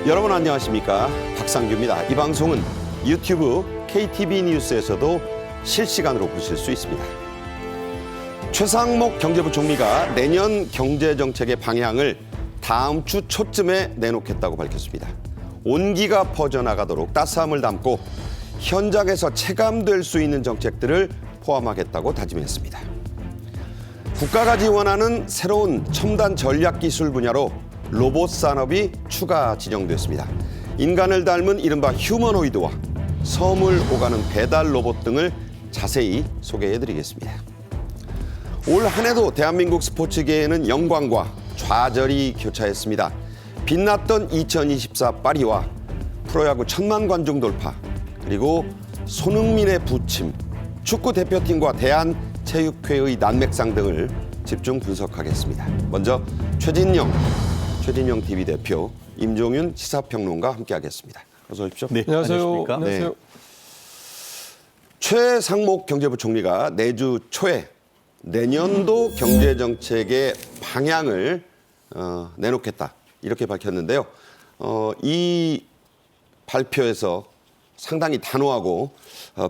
여러분 안녕하십니까? 박상규입니다. 이 방송은 유튜브 KTV 뉴스에서도 실시간으로 보실 수 있습니다. 최상목 경제부 총리가 내년 경제정책의 방향을 다음 주 초쯤에 내놓겠다고 밝혔습니다. 온기가 퍼져나가도록 따스함을 담고 현장에서 체감될 수 있는 정책들을 포함하겠다고 다짐했습니다. 국가가 지원하는 새로운 첨단 전략기술 분야로 로봇 산업이 추가 지정됐습니다. 인간을 닮은 이른바 휴머노이드와 섬을 오가는 배달 로봇 등을 자세히 소개해드리겠습니다. 올 한 해도 대한민국 스포츠계에는 영광과 좌절이 교차했습니다. 빛났던 2024 파리와 프로야구 1000만 관중 돌파, 그리고 손흥민의 부침, 축구 대표팀과 대한체육회의 난맥상 등을 집중 분석하겠습니다. 먼저 최진영 TV 대표, 임종윤 시사평론가 함께하겠습니다. 어서 오십시오. 네, 안녕하세요. 네. 최상목 경제부 총리가 내주 초에 내년도 경제정책의 방향을 내놓겠다 이렇게 밝혔는데요. 이 발표에서 상당히 단호하고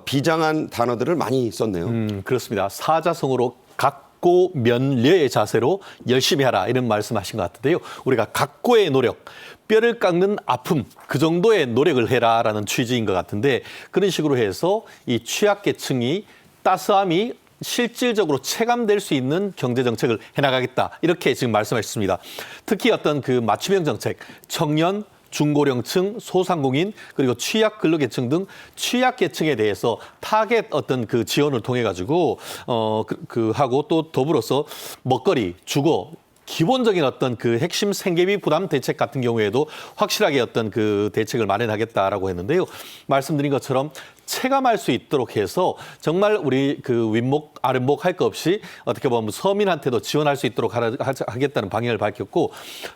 비장한 단어들을 많이 썼네요. 그렇습니다. 사자성어로 각고면려의 자세로 열심히 하라 이런 말씀하신 것 같은데요. 우리가 각고의 노력, 뼈를 깎는 아픔 그 정도의 노력을 해라라는 취지인 것 같은데 그런 식으로 해서 이 취약계층이 따스함이 실질적으로 체감될 수 있는 경제정책을 해나가겠다 이렇게 지금 말씀하셨습니다. 특히 어떤 그 맞춤형 정책, 청년, 중고령층, 소상공인 그리고 취약 근로계층 등 취약계층에 대해서 타겟 어떤 그 지원을 통해 가지고 하고 또 더불어서 먹거리, 주거 기본적인 어떤 그 핵심 생계비 부담 대책 같은 경우에도 확실하게 어떤 그 대책을 마련하겠다라고 했는데요. 말씀드린 것처럼 체감할 수 있도록 해서 정말 우리 그 윗목 아랫목 할 거 없이 어떻게 보면 서민한테도 지원할 수 있도록 하겠다는 방향을 밝혔고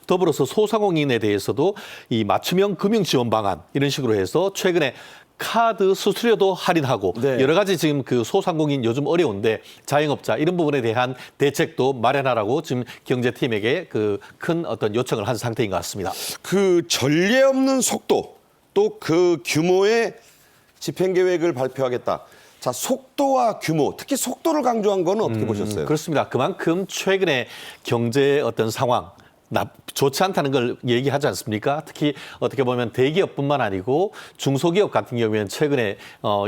더불어서 소상공인에 대해서도 이 맞춤형 금융 지원 방안 이런 식으로 해서 최근에 카드 수수료도 할인하고 네. 여러 가지 지금 그 소상공인 요즘 어려운데 자영업자 이런 부분에 대한 대책도 마련하라고 지금 경제팀에게 그 큰 어떤 요청을 한 상태인 것 같습니다. 그 전례 없는 속도 또 그 규모의 집행 계획을 발표하겠다. 자, 속도와 규모, 특히 속도를 강조한 건 어떻게 보셨어요? 그렇습니다. 그만큼 최근에 경제 어떤 상황 좋지 않다는 걸 얘기하지 않습니까? 특히 어떻게 보면 대기업뿐만 아니고 중소기업 같은 경우에는 최근에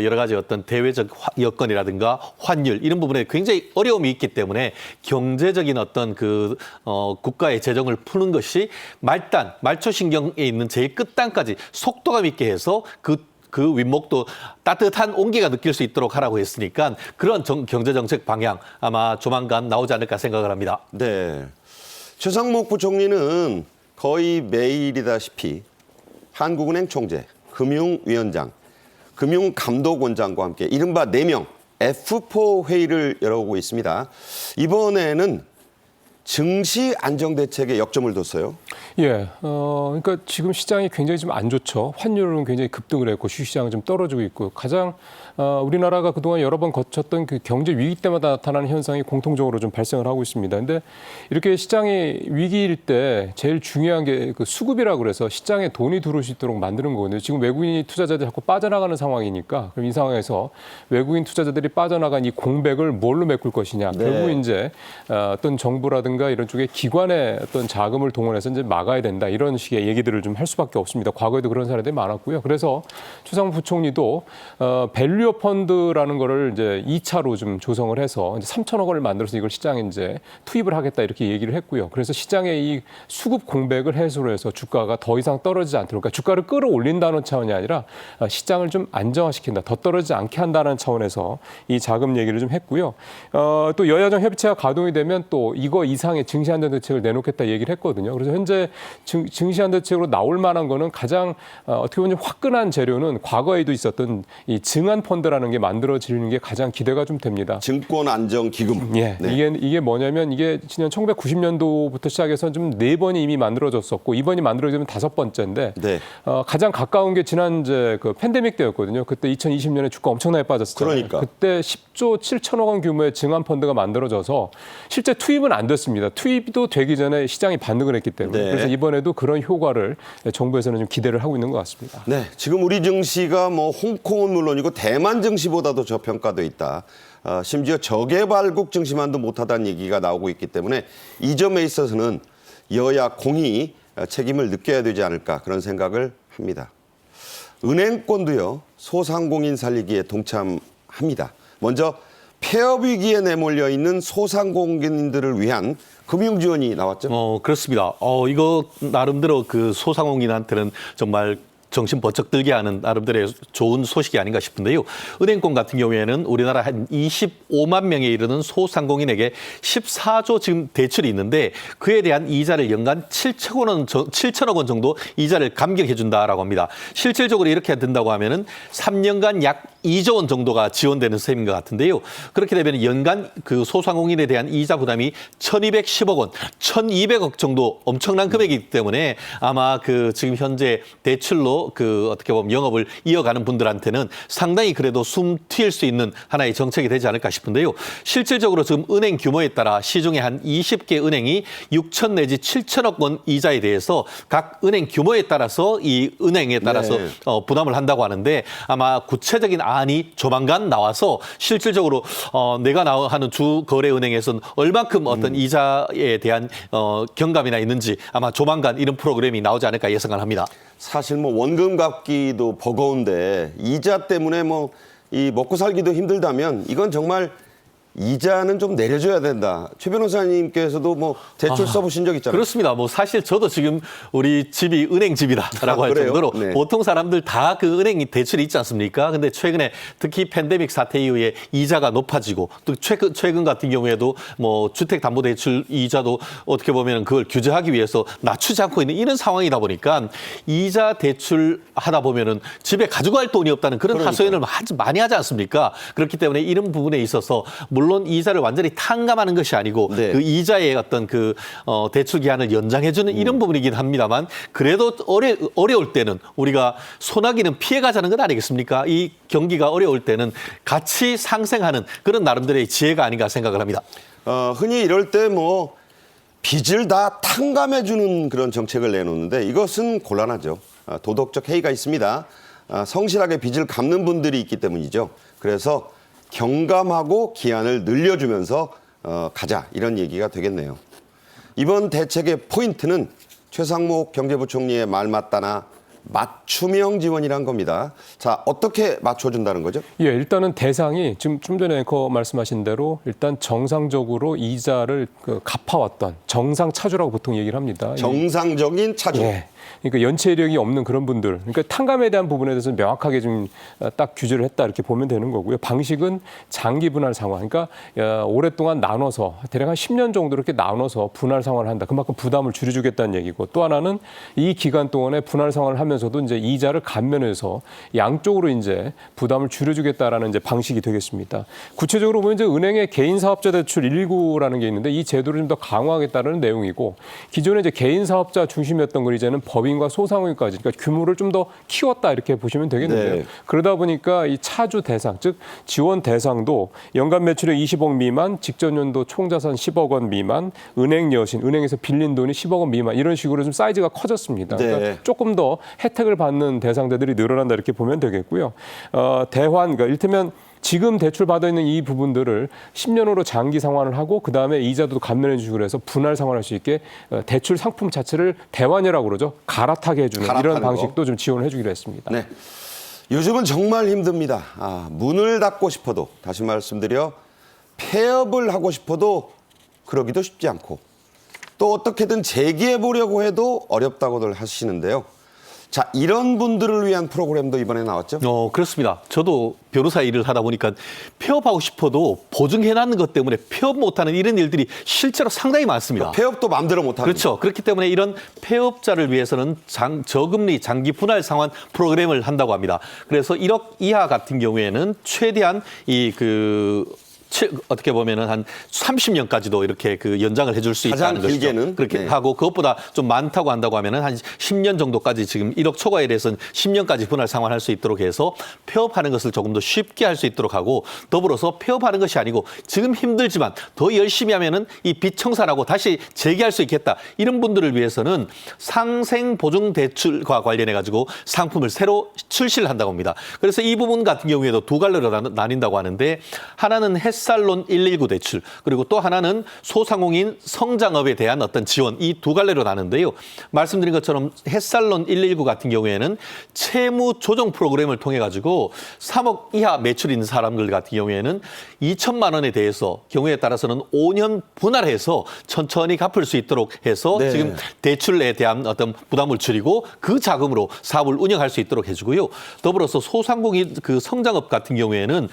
여러 가지 어떤 대외적 여건이라든가 환율 이런 부분에 굉장히 어려움이 있기 때문에 경제적인 어떤 그 국가의 재정을 푸는 것이 말초신경에 있는 제일 끝단까지 속도감 있게 해서 그 윗목도 따뜻한 온기가 느낄 수 있도록 하라고 했으니까 그런 경제정책 방향 아마 조만간 나오지 않을까 생각을 합니다. 네. 최상목 부총리는 거의 매일이다시피 한국은행 총재, 금융위원장, 금융감독원장과 함께 이른바 4명 F4 회의를 열어오고 있습니다. 이번에는 증시 안정대책에 역점을 뒀어요. 예, 그러니까 지금 시장이 굉장히 좀 안 좋죠. 환율은 굉장히 급등을 했고 주식시장은 좀 떨어지고 있고 가장 우리나라가 그동안 여러 번 거쳤던 그 경제 위기 때마다 나타나는 현상이 공통적으로 좀 발생을 하고 있습니다. 근데 이렇게 시장이 위기일 때 제일 중요한 게 그 수급이라고 그래서 시장에 돈이 들어올 수 있도록 만드는 거거든요. 지금 외국인 투자자들이 자꾸 빠져나가는 상황이니까 그럼 이 상황에서 외국인 투자자들이 빠져나간 이 공백을 뭘로 메꿀 것이냐. 네. 결국 이제 어떤 정부라든가 이런 쪽에 기관의 어떤 자금을 동원해서 이제 막아야 된다. 이런 식의 얘기들을 좀 할 수밖에 없습니다. 과거에도 그런 사례들이 많았고요. 그래서 최상목 부총리도 밸류어 펀드라는 거를 이제 2차로 좀 조성을 해서 이제 3천억 원을 만들어서 이걸 시장에 이제 투입을 하겠다 이렇게 얘기를 했고요. 그래서 시장의 이 수급 공백을 해소를 해서 주가가 더 이상 떨어지지 않도록, 그러니까 주가를 끌어올린다는 차원이 아니라 시장을 좀 안정화시킨다, 더 떨어지지 않게 한다는 차원에서 이 자금 얘기를 좀 했고요. 또 여야정 협의체가 가동이 되면 또 이거 이상의 증시안정 대책을 내놓겠다 얘기를 했거든요. 그래서 현재 증시안정 대책으로 나올 만한 거는 가장 어떻게 보면 화끈한 재료는 과거에도 있었던 이 증안펀드라는 게 만들어지는 게 가장 기대가 좀 됩니다. 증권안정기금. 예, 네. 이게 뭐냐면 이게 지난 1990년도부터 시작해서 좀 4번이 이미 만들어졌었고 이번이 만들어지면 5번째인데 네. 가장 가까운 게 지난 이제 그 팬데믹 때였거든요. 그때 2020년에 주가 엄청나게 빠졌었잖아요. 그러니까. 그때 10조 7천억 원 규모의 증안 펀드가 만들어져서 실제 투입은 안 됐습니다. 투입도 되기 전에 시장이 반등을 했기 때문에 네. 그래서 이번에도 그런 효과를 정부에서는 좀 기대를 하고 있는 것 같습니다. 네, 지금 우리 증시가 뭐 홍콩은 물론이고 대만 증시보다도 저평가돼 있다. 심지어 저개발국 증시만도 못하다는 얘기가 나오고 있기 때문에 이 점에 있어서는 여야 공히 책임을 느껴야 되지 않을까 그런 생각을 합니다. 은행권도요, 소상공인 살리기에 동참합니다. 먼저 폐업 위기에 내몰려 있는 소상공인들을 위한 금융 지원이 나왔죠. 그렇습니다. 이거 나름대로 그 소상공인한테는 정말 정신 번쩍 들게 하는 나름대로의 좋은 소식이 아닌가 싶은데요. 은행권 같은 경우에는 우리나라 한 25만 명에 이르는 소상공인에게 14조 지금 대출이 있는데 그에 대한 이자를 연간 7천억 원 정도 이자를 감경해 준다라고 합니다. 실질적으로 이렇게 된다고 하면은 3년간 약 2조 원 정도가 지원되는 셈인 것 같은데요. 그렇게 되면 연간 그 소상공인에 대한 이자 부담이 1,210억 원, 1,200억 정도 엄청난 금액이기 때문에 아마 그 지금 현재 대출로 그 어떻게 보면 영업을 이어가는 분들한테는 상당히 그래도 숨 튑 수 있는 하나의 정책이 되지 않을까 싶은데요. 실질적으로 지금 은행 규모에 따라 시중에 한 20개 은행이 6천 내지 7천억 원 이자에 대해서 각 은행 규모에 따라서 이 은행에 따라서 네. 부담을 한다고 하는데 아마 구체적인 안이 조만간 나와서 실질적으로 내가 하는 주거래은행에서는 얼만큼 어떤 이자에 대한 경감이나 있는지 아마 조만간 이런 프로그램이 나오지 않을까 예상을 합니다. 사실 뭐 원금 갚기도 버거운데 이자 때문에 뭐 이 먹고 살기도 힘들다면 이건 정말 이자는 좀 내려줘야 된다. 최 변호사님께서도 뭐 대출 써보신 적 있잖아요. 그렇습니다. 뭐 사실 저도 지금 우리 집이 은행 집이다라고 할 그래요? 정도로 네. 보통 사람들 다 그 은행이 대출이 있지 않습니까? 근데 최근에 특히 팬데믹 사태 이후에 이자가 높아지고 또 최근 같은 경우에도 뭐 주택담보대출 이자도 어떻게 보면 그걸 규제하기 위해서 낮추지 않고 있는 이런 상황이다 보니까 이자 대출 하다 보면은 집에 가져갈 돈이 없다는 그런 하소연을 많이 하지 않습니까? 그렇기 때문에 이런 부분에 있어서 물론 이자를 완전히 탕감하는 것이 아니고 네. 그 이자의 어떤 그 대출 기한을 연장해주는 이런 부분이긴 합니다만 그래도 어려울 때는 우리가 소나기는 피해가자는 것 아니겠습니까? 이 경기가 어려울 때는 같이 상생하는 그런 나름대로의 지혜가 아닌가 생각을 합니다. 흔히 이럴 때 뭐 빚을 다 탕감해주는 그런 정책을 내놓는데 이것은 곤란하죠. 도덕적 해이가 있습니다. 성실하게 빚을 갚는 분들이 있기 때문이죠. 그래서 경감하고 기한을 늘려주면서 가자 이런 얘기가 되겠네요. 이번 대책의 포인트는 최상목 경제부총리의 말 맞다나 맞춤형 지원이란 겁니다. 자, 어떻게 맞춰준다는 거죠? 예, 일단은 대상이 지금 좀 전에 앵커 말씀하신 대로 일단 정상적으로 이자를 갚아왔던 정상 차주라고 보통 얘기를 합니다. 정상적인 차주. 예. 그러니까 연체 이력이 없는 그런 분들, 그러니까 탕감에 대한 부분에 대해서 명확하게 좀 딱 규제를 했다 이렇게 보면 되는 거고요. 방식은 장기 분할 상환, 그러니까 오랫동안 나눠서 대략 한 10년 정도 이렇게 나눠서 분할 상환을 한다. 그만큼 부담을 줄여주겠다는 얘기고 또 하나는 이 기간 동안에 분할 상환을 하면서도 이제 이자를 감면해서 양쪽으로 이제 부담을 줄여주겠다라는 이제 방식이 되겠습니다. 구체적으로 보면 이제 은행의 개인 사업자 대출 119라는 게 있는데 이 제도를 좀 더 강화하겠다는 내용이고 기존에 이제 개인 사업자 중심이었던 걸 이제는 법인과 소상공인까지 그러니까 규모를 좀 더 키웠다 이렇게 보시면 되겠는데요. 네. 그러다 보니까 이 차주 대상 즉 지원 대상도 연간 매출액 20억 미만, 직전 연도 총자산 10억 원 미만, 은행 여신, 은행에서 빌린 돈이 10억 원 미만 이런 식으로 좀 사이즈가 커졌습니다. 네. 그러니까 조금 더 혜택을 받는 대상자들이 늘어난다 이렇게 보면 되겠고요. 대환, 그러니까 이를테면 지금 대출 받아 있는 이 부분들을 10년으로 장기 상환을 하고 그다음에 이자도 감면해 주고 그래서 분할 상환할 수 있게 대출 상품 자체를 대환이라고 그러죠. 갈아타게 해주는 이런 방식도 좀 지원을 해주기로 했습니다. 네. 요즘은 정말 힘듭니다. 문을 닫고 싶어도 다시 말씀드려 폐업을 하고 싶어도 그러기도 쉽지 않고 또 어떻게든 재기해 보려고 해도 어렵다고들 하시는데요. 자, 이런 분들을 위한 프로그램도 이번에 나왔죠? 그렇습니다. 저도 변호사 일을 하다 보니까 폐업하고 싶어도 보증해놨는 것 때문에 폐업 못하는 이런 일들이 실제로 상당히 많습니다. 폐업도 마음대로 못하는. 그렇죠. 그렇기 때문에 이런 폐업자를 위해서는 저금리 장기 분할 상환 프로그램을 한다고 합니다. 그래서 1억 이하 같은 경우에는 최대한 어떻게 보면은 한 30년까지도 이렇게 연장을 해줄 수 가장 있다는 것이죠. 길게는? 그렇게 네. 하고 그것보다 좀 많다고 한다고 하면은 한 10년 정도까지 지금 1억 초과에 대해서는 10년까지 분할 상환할 수 있도록 해서 폐업하는 것을 조금 더 쉽게 할 수 있도록 하고, 더불어서 폐업하는 것이 아니고 지금 힘들지만 더 열심히 하면은 이 빚 청산하고 다시 재기할 수 있겠다, 이런 분들을 위해서는 상생 보증 대출과 관련해 가지고 상품을 새로 출시를 한다고 합니다. 그래서 이 부분 같은 경우에도 두 갈래로 나뉜다고 하는데, 하나는 햇살론 119 대출, 그리고 또 하나는 소상공인 성장업에 대한 어떤 지원, 이 두 갈래로 나는데요. 말씀드린 것처럼 햇살론 119 같은 경우에는 채무 조정 프로그램을 통해 가지고 3억 이하 매출 있는 사람들 같은 경우에는 2천만 원에 대해서 경우에 따라서는 5년 분할해서 천천히 갚을 수 있도록 해서 네. 지금 대출에 대한 어떤 부담을 줄이고 그 자금으로 사업을 운영할 수 있도록 해주고요. 더불어서 소상공인 성장업 같은 경우에는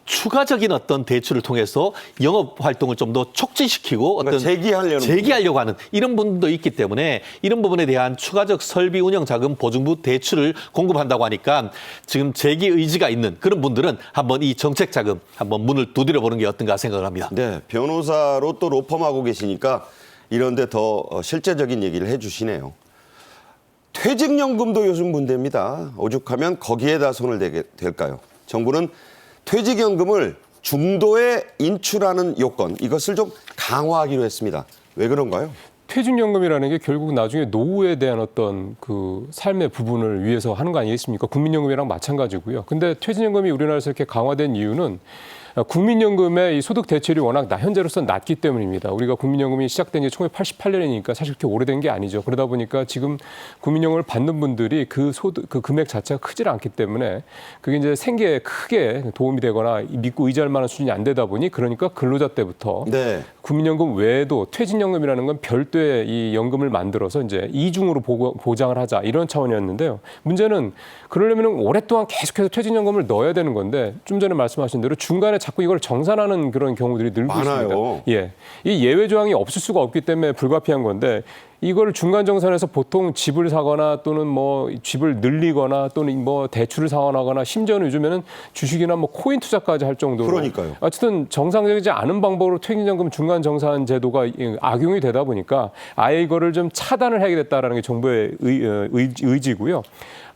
추가적인 어떤 대출을 통해서 영업 활동을 좀 더 촉진시키고 어떤 재기하려고 하는 이런 분도 있기 때문에, 이런 부분에 대한 추가적 설비 운영 자금 보증부 대출을 공급한다고 하니까 지금 재기 의지가 있는 그런 분들은 한번 이 정책 자금 한번 문을 두드려 보는 게 어떤가 생각을 합니다. 네, 변호사로 또 로펌하고 계시니까 이런데 더 실제적인 얘기를 해주시네요. 퇴직연금도 요즘 문제입니다. 오죽하면 거기에다 손을 대게 될까요? 정부는 퇴직연금을 중도에 인출하는 요건, 이것을 좀 강화하기로 했습니다. 왜 그런가요? 퇴직연금이라는 게 결국 나중에 노후에 대한 어떤 삶의 부분을 위해서 하는 거 아니겠습니까? 국민연금이랑 마찬가지고요. 근데 퇴직연금이 우리나라에서 이렇게 강화된 이유는 국민연금의 이 소득 대체율이 워낙 현재로서는 낮기 때문입니다. 우리가 국민연금이 시작된 게 1988년이니까 사실 그렇게 오래된 게 아니죠. 그러다 보니까 지금 국민연금을 받는 분들이 그 금액 자체가 크질 않기 때문에 그게 이제 생계에 크게 도움이 되거나 믿고 의지할 만한 수준이 안 되다 보니, 그러니까 근로자 때부터 네. 국민연금 외에도 퇴직연금이라는 건 별도의 이 연금을 만들어서 이제 이중으로 보장을 하자, 이런 차원이었는데요. 문제는 그러려면 오랫동안 계속해서 퇴직연금을 넣어야 되는 건데, 좀 전에 말씀하신 대로 중간에 자꾸 이걸 정산하는 그런 경우들이 늘고 많아요. 있습니다. 예, 이 예외 조항이 없을 수가 없기 때문에 불가피한 건데, 이걸 중간 정산해서 보통 집을 사거나 또는 뭐 집을 늘리거나 또는 뭐 대출을 상환하거나, 심지어는 요즘에는 주식이나 뭐 코인 투자까지 할 정도로, 그러니까요. 어쨌든 정상적이지 않은 방법으로 퇴직연금 중간 정산 제도가 악용이 되다 보니까 아예 이거를 좀 차단을 해야겠다라는 게 정부의 의지고요.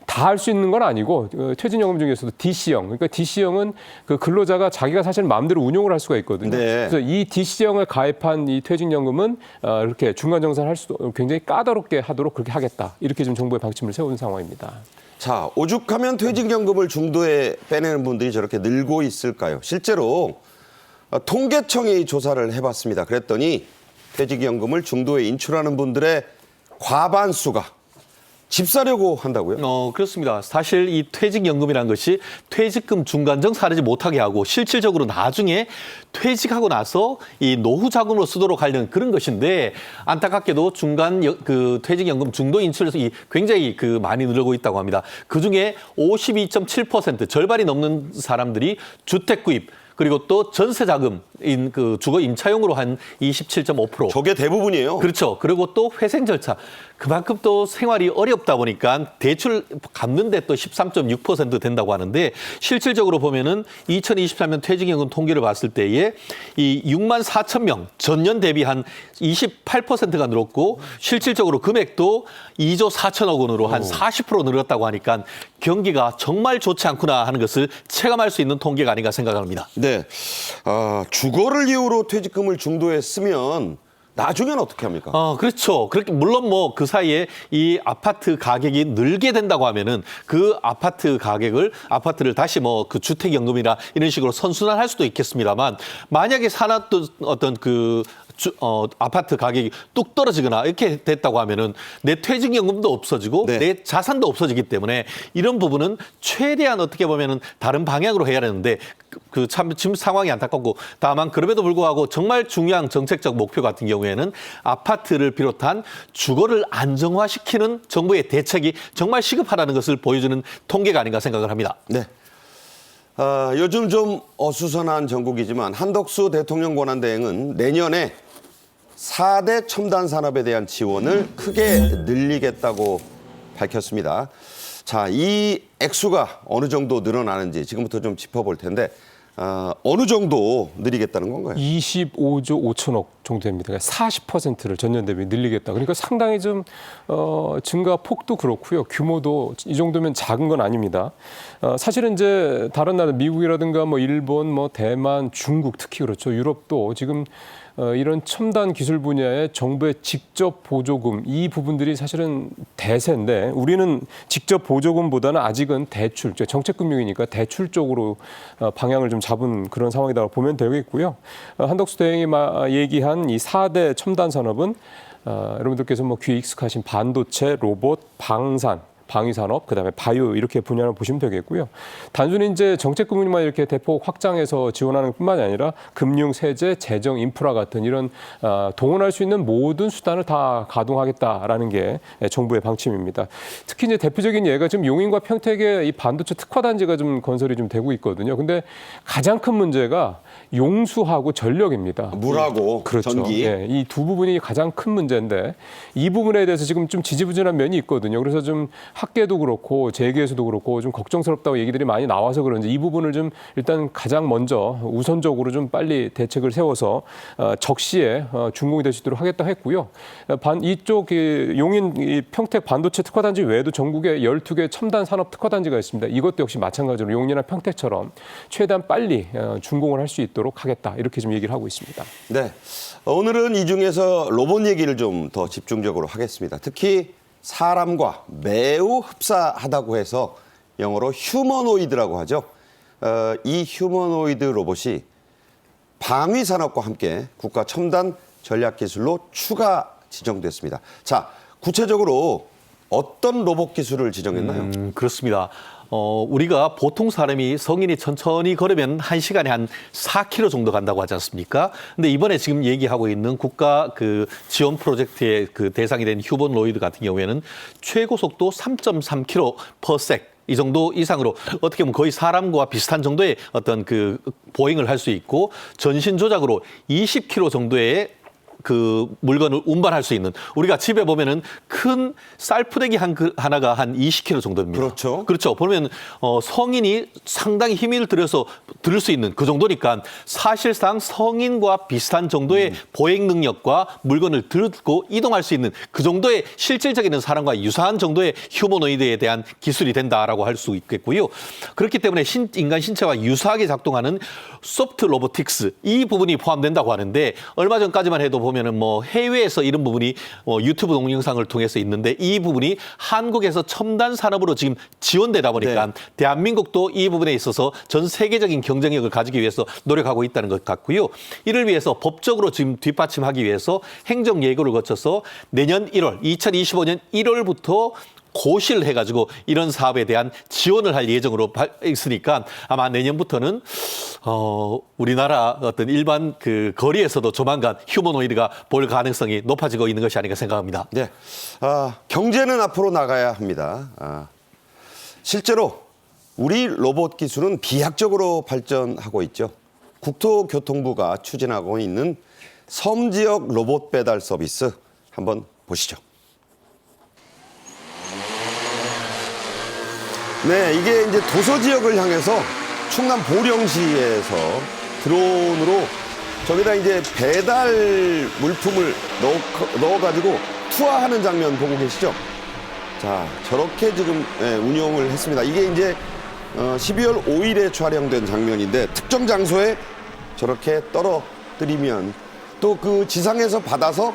다 할 수 있는 건 아니고, 퇴직연금 중에서도 DC형, 그러니까 DC형은 그 근로자가 자기가 사실 마음대로 운용을 할 수가 있거든요. 네. 그래서 이 DC형을 가입한 이 퇴직연금은 이렇게 중간 정산할 수도 굉장히 까다롭게 하도록 그렇게 하겠다, 이렇게 지금 정부의 방침을 세운 상황입니다. 자, 오죽하면 퇴직연금을 중도에 빼내는 분들이 저렇게 늘고 있을까요? 실제로 통계청이 조사를 해봤습니다. 그랬더니 퇴직연금을 중도에 인출하는 분들의 과반수가 집 사려고 한다고요? 그렇습니다. 사실 이 퇴직연금이라는 것이 퇴직금 중간정산하지 못하게 하고, 실질적으로 나중에 퇴직하고 나서 이 노후 자금으로 쓰도록 하려는 그런 것인데, 안타깝게도 퇴직연금 중도 인출에서 굉장히 많이 늘고 있다고 합니다. 그중에 52.7%, 절반이 넘는 사람들이 주택 구입, 그리고 또 전세 자금인 주거 임차용으로 한 27.5%. 저게 대부분이에요. 그렇죠. 그리고 또 회생 절차. 그만큼 또 생활이 어렵다 보니까 대출 갚는데 또 13.6% 된다고 하는데, 실질적으로 보면은 2023년 퇴직연금 통계를 봤을 때에 이 6만 4천 명 전년 대비 한 28%가 늘었고, 실질적으로 금액도 2조 4천억 원으로 한 40% 늘었다고 하니까 경기가 정말 좋지 않구나 하는 것을 체감할 수 있는 통계가 아닌가 생각합니다. 네. 주거를 이유로 퇴직금을 중도에 쓰면 나중에는 어떻게 합니까? 그렇죠. 그렇게 물론 뭐 그 사이에 이 아파트 가격이 늘게 된다고 하면은 그 아파트를 다시 뭐 그 주택연금이나 이런 식으로 선순환할 수도 있겠습니다만, 만약에 사놨던 어떤 아파트 가격이 뚝 떨어지거나 이렇게 됐다고 하면은 내 퇴직연금도 없어지고 네. 내 자산도 없어지기 때문에 이런 부분은 최대한 어떻게 보면은 다른 방향으로 해야 되는데 참 지금 상황이 안타깝고 다만 그럼에도 불구하고 정말 중요한 정책적 목표 같은 경우에는 아파트를 비롯한 주거를 안정화시키는 정부의 대책이 정말 시급하다는 것을 보여주는 통계가 아닌가 생각을 합니다. 네. 요즘 좀 어수선한 정국이지만 한덕수 대통령 권한대행은 내년에 4대 첨단 산업에 대한 지원을 크게 늘리겠다고 밝혔습니다. 자, 이 액수가 어느 정도 늘어나는지 지금부터 좀 짚어볼 텐데 어느 정도 늘리겠다는 건가요? 25조 5천억 정도 됩니다. 그러니까 40%를 전년 대비 늘리겠다. 그러니까 상당히 좀 증가 폭도 그렇고요. 규모도 이 정도면 작은 건 아닙니다. 사실은 이제 다른 나라 미국이라든가 뭐 일본, 뭐 대만, 중국 특히 그렇죠. 유럽도 지금 이런 첨단 기술 분야의 정부의 직접 보조금 이 부분들이 사실은 대세인데 우리는 직접 보조금보다는 아직은 대출, 정책금융이니까 대출 쪽으로 방향을 좀 잡은 그런 상황이라고 보면 되겠고요. 한덕수 대행이 얘기한 이 4대 첨단 산업은 여러분들께서 뭐 귀에 익숙하신 반도체, 로봇, 방산, 방위산업, 그다음에 바이오 이렇게 분야를 보시면 되겠고요. 단순히 이제 정책금융만 이렇게 대폭 확장해서 지원하는 뿐만이 아니라 금융, 세제, 재정, 인프라 같은 이런 동원할 수 있는 모든 수단을 다 가동하겠다라는 게 정부의 방침입니다. 특히 이제 대표적인 예가 지금 용인과 평택에 이 반도체 특화 단지가 좀 건설이 좀 되고 있거든요. 근데 가장 큰 문제가 용수하고 전력입니다. 물하고 그렇죠. 전기. 예, 이 두 부분이 가장 큰 문제인데 이 부분에 대해서 지금 좀 지지부진한 면이 있거든요. 그래서 좀 학계도 그렇고 재계에서도 그렇고 좀 걱정스럽다고 얘기들이 많이 나와서 그런지 이 부분을 좀 일단 가장 먼저 우선적으로 좀 빨리 대책을 세워서 적시에 준공이 될 수 있도록 하겠다 했고요. 이쪽 용인 평택 반도체 특화단지 외에도 전국에 12개 첨단 산업 특화단지가 있습니다. 이것도 역시 마찬가지로 용인이나 평택처럼 최대한 빨리 준공을 할 수 있도록 하겠다. 이렇게 좀 얘기를 하고 있습니다. 네. 오늘은 이 중에서 로봇 얘기를 좀 더 집중적으로 하겠습니다. 특히 사람과 매우 흡사하다고 해서 영어로 휴머노이드라고 하죠. 이 휴머노이드 로봇이 방위 산업과 함께 국가 첨단 전략 기술로 추가 지정됐습니다. 자, 구체적으로 어떤 로봇 기술을 지정했나요? 그렇습니다. 우리가 보통 사람이 성인이 천천히 걸으면 1시간에 한 4km 정도 간다고 하지 않습니까? 근데 이번에 지금 얘기하고 있는 국가 그 지원 프로젝트의 그 대상이 된 휴머노이드 같은 경우에는 최고 속도 3.3km/s 이 정도 이상으로 어떻게 보면 거의 사람과 비슷한 정도의 어떤 그 보행을 할 수 있고 전신 조작으로 20km 정도의 그 물건을 운반할 수 있는 우리가 집에 보면은 큰 쌀푸대기 하나가 한 20kg 정도 됩니다. 그렇죠. 그렇죠. 보면 성인이 상당히 힘을 들여서 들을 수 있는 그 정도니까 사실상 성인과 비슷한 정도의 보행 능력과 물건을 들고 이동할 수 있는 그 정도의 실질적인 사람과 유사한 정도의 휴머노이드에 대한 기술이 된다라고 할 수 있겠고요. 그렇기 때문에 인간 신체와 유사하게 작동하는 소프트 로보틱스 이 부분이 포함된다고 하는데 얼마 전까지만 해도 보면은 뭐 해외에서 이런 부분이 유튜브 동영상을 통해서 있는데 이 부분이 한국에서 첨단 산업으로 지금 지원되다 보니까 네. 대한민국도 이 부분에 있어서 전 세계적인 경쟁력을 가지기 위해서 노력하고 있다는 것 같고요. 이를 위해서 법적으로 지금 뒷받침하기 위해서 행정 예고를 거쳐서 내년 1월, 2025년 1월부터 고시를 해가지고 이런 사업에 대한 지원을 할 예정으로 있으니까 아마 내년부터는 우리나라 어떤 일반 그 거리에서도 조만간 휴머노이드가 볼 가능성이 높아지고 있는 것이 아닌가 생각합니다. 네. 경제는 앞으로 나가야 합니다. 실제로 우리 로봇 기술은 비약적으로 발전하고 있죠. 국토교통부가 추진하고 있는 섬 지역 로봇 배달 서비스 한번 보시죠. 네, 이게 이제 도서 지역을 향해서 충남 보령시에서 드론으로 저기다 이제 배달 물품을 넣어가지고 투하하는 장면 보고 계시죠? 자, 저렇게 지금 운영을 했습니다. 이게 이제 12월 5일에 촬영된 장면인데 특정 장소에 저렇게 떨어뜨리면 또 그 지상에서 받아서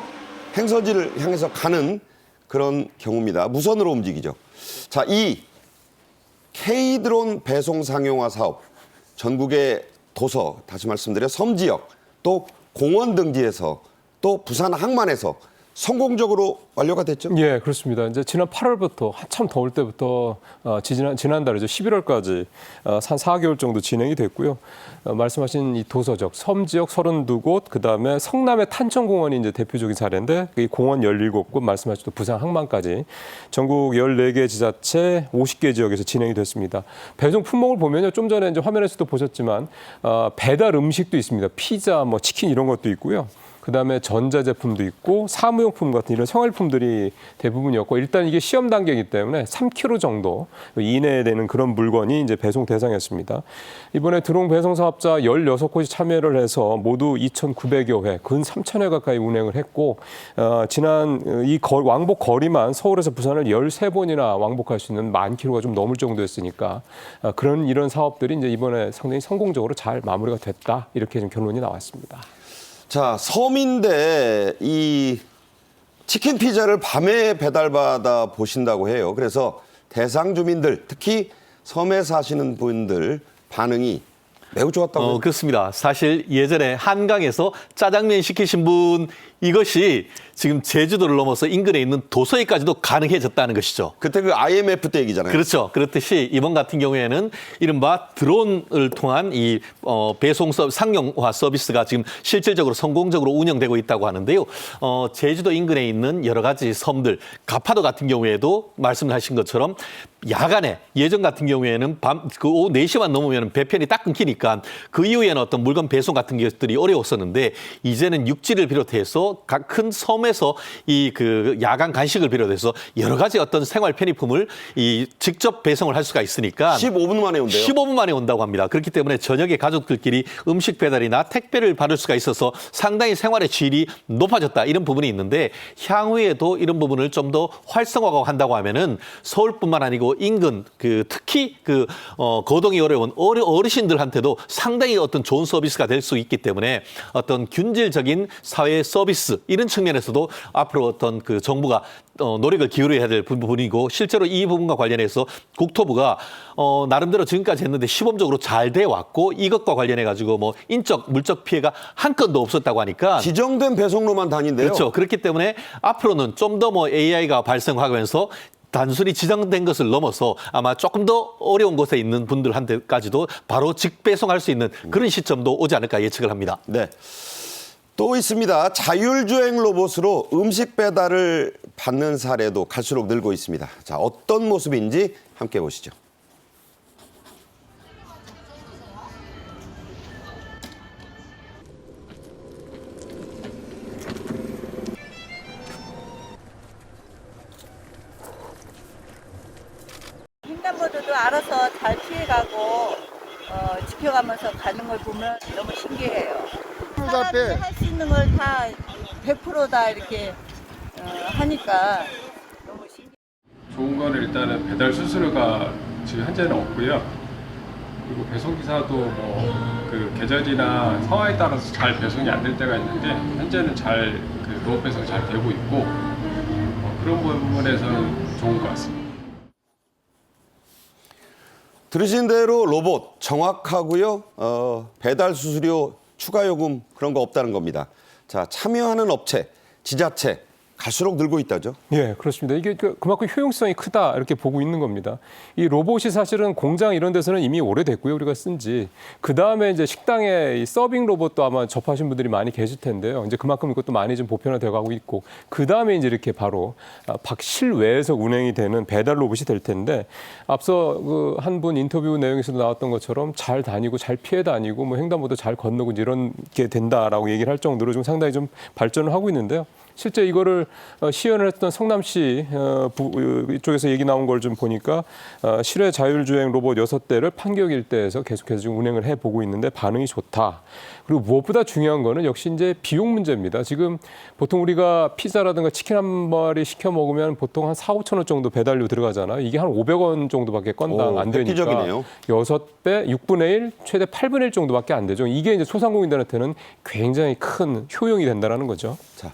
행선지를 향해서 가는 그런 경우입니다. 무선으로 움직이죠. 자, 이 K드론 배송 상용화 사업 전국의 도서, 다시 말씀드려 섬지역 또 공원 등지에서 또 부산 항만에서 성공적으로 완료가 됐죠. 예, 그렇습니다. 이제 지난 8월부터 한참 더울 때부터 지난달이죠. 11월까지 한 4개월 정도 진행이 됐고요. 말씀하신 이 도서적 섬 지역 32곳, 그다음에 성남의 탄천공원이 이제 대표적인 사례인데 이 공원 17곳, 말씀하신 또 부산 항만까지 전국 14개 지자체 50개 지역에서 진행이 됐습니다. 배송 품목을 보면요. 좀 전에 이제 화면에서도 보셨지만 배달 음식도 있습니다. 피자, 뭐 치킨 이런 것도 있고요. 그다음에 전자제품도 있고 사무용품 같은 이런 생활품들이 대부분이었고 일단 이게 시험 단계이기 때문에 3kg 정도 이내에 되는 그런 물건이 이제 배송 대상이었습니다. 이번에 드론 배송 사업자 16곳이 참여를 해서 모두 2,900여 회, 근 3,000회 가까이 운행을 했고 지난 이 왕복 거리만 서울에서 부산을 13번이나 왕복할 수 있는 10,000km가 좀 넘을 정도였으니까 이런 사업들이 이제 이번에 상당히 성공적으로 잘 마무리가 됐다. 이렇게 좀 결론이 나왔습니다. 자, 섬인데 이 치킨 피자를 밤에 배달받아 보신다고 해요. 그래서 대상 주민들, 특히 섬에 사시는 분들 반응이 매우 좋았다고. 그렇습니다. 사실 예전에 한강에서 짜장면 시키신 분 이것이 지금 제주도를 넘어서 인근에 있는 도서에까지도 가능해졌다는 것이죠. 그때 그 IMF 때 얘기잖아요. 그렇죠. 그렇듯이 이번 같은 경우에는 이른바 드론을 통한 이 배송 상용화 서비스가 지금 실질적으로 성공적으로 운영되고 있다고 하는데요. 제주도 인근에 있는 여러 가지 섬들, 가파도 같은 경우에도 말씀하신 것처럼 야간에 예전 같은 경우에는 오후 4시만 넘으면 배편이 딱 끊기니까 그 이후에는 어떤 물건 배송 같은 것들이 어려웠었는데 이제는 육지를 비롯해서 각 큰 섬에서 이 그 야간 간식을 비롯해서 여러 가지 어떤 생활 편의품을 직접 배송을 할 수가 있으니까 15분 만에 온대요. 15분 만에 온다고 합니다. 그렇기 때문에 저녁에 가족들끼리 음식 배달이나 택배를 받을 수가 있어서 상당히 생활의 질이 높아졌다 이런 부분이 있는데 향후에도 이런 부분을 좀 더 활성화한다고 하면은 서울뿐만 아니고 인근 특히 거동이 어려운 어르신들한테도 상당히 어떤 좋은 서비스가 될 수 있기 때문에 어떤 균질적인 사회 서비스 이런 측면에서도 앞으로 어떤 정부가 노력을 기울여야 될 부분이고 실제로 이 부분과 관련해서 국토부가 나름대로 지금까지 했는데 시범적으로 잘 돼 왔고 이것과 관련해 가지고 뭐 인적 물적 피해가 한 건도 없었다고 하니까 지정된 배송로만 다닌대요. 그렇죠. 그렇기 때문에 앞으로는 좀 더 뭐 AI가 발생하면서 단순히 지정된 것을 넘어서 아마 조금 더 어려운 곳에 있는 분들한테까지도 바로 직배송할 수 있는 그런 시점도 오지 않을까 예측을 합니다. 네. 또 있습니다. 자율주행 로봇으로 음식 배달을 받는 사례도 갈수록 늘고 있습니다. 자, 어떤 모습인지 함께 보시죠. 횡단보도도 알아서 잘 피해가고 지켜가면서 가는 걸 보면 너무 신기해요. 사람이 할 수 있는 걸 다 100%다 이렇게 하니까 너무 신기해요. 좋은 거는 일단은 배달 수수료가 지금 현재는 없고요. 그리고 배송기사도 뭐 그 계절이나 상황에 따라서 잘 배송이 안 될 때가 있는데 현재는 잘 로봇 배송이 잘 되고 있고 그런 부분에서는 좋은 것 같습니다. 들으신 대로 로봇 정확하고요. 배달 수수료 추가 요금 그런 거 없다는 겁니다. 자, 참여하는 업체, 지자체 갈수록 늘고 있다죠. 예, 그렇습니다. 이게 그만큼 효용성이 크다 이렇게 보고 있는 겁니다. 이 로봇이 사실은 공장 이런 데서는 이미 오래됐고요. 우리가 쓴지. 그다음에 이제 식당에 이 서빙 로봇도 아마 접하신 분들이 많이 계실 텐데요. 이제 그만큼 이것도 많이 좀 보편화되어 가고 있고 그다음에 이제 이렇게 바로 실외에서 운행이 되는 배달 로봇이 될 텐데 앞서 한 분 인터뷰 내용에서도 나왔던 것처럼 잘 다니고 잘 피해 다니고 뭐 횡단보도 잘 건너고 이런 게 된다라고 얘기를 할 정도로 좀 상당히 좀 발전을 하고 있는데요. 실제 이거를 시연을 했던 성남시 이쪽에서 얘기 나온 걸 좀 보니까 실외 자율주행 로봇 6대를 판교역 일대에서 계속해서 지금 운행을 해보고 있는데 반응이 좋다. 그리고 무엇보다 중요한 거는 역시 이제 비용 문제입니다. 지금 보통 우리가 피자라든가 치킨 한 마리 시켜 먹으면 보통 한 4, 5천 원 정도 배달료 들어가잖아요. 이게 한 500원 정도밖에 건당 안 되니까 획기적이네요. 6배, 6분의 1, 최대 8분의 1 정도밖에 안 되죠. 이게 이제 소상공인들한테는 굉장히 큰 효용이 된다는 거죠. 자,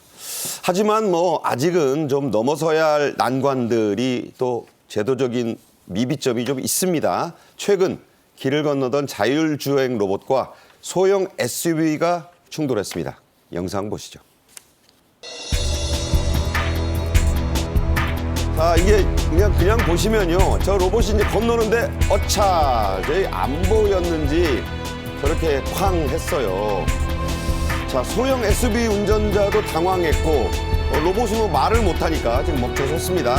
하지만 뭐 아직은 좀 넘어서야 할 난관들이 또 제도적인 미비점이 좀 있습니다. 최근 길을 건너던 자율주행 로봇과 소형 SUV가 충돌했습니다. 영상 보시죠. 이게 그냥 보시면요. 저 로봇이 이제 건너는데 어차 저희 안 보였는지 저렇게 쾅 했어요. 자, 소형 SUV 운전자도 당황했고 로봇은 뭐 말을 못하니까 지금 멈춰섰습니다.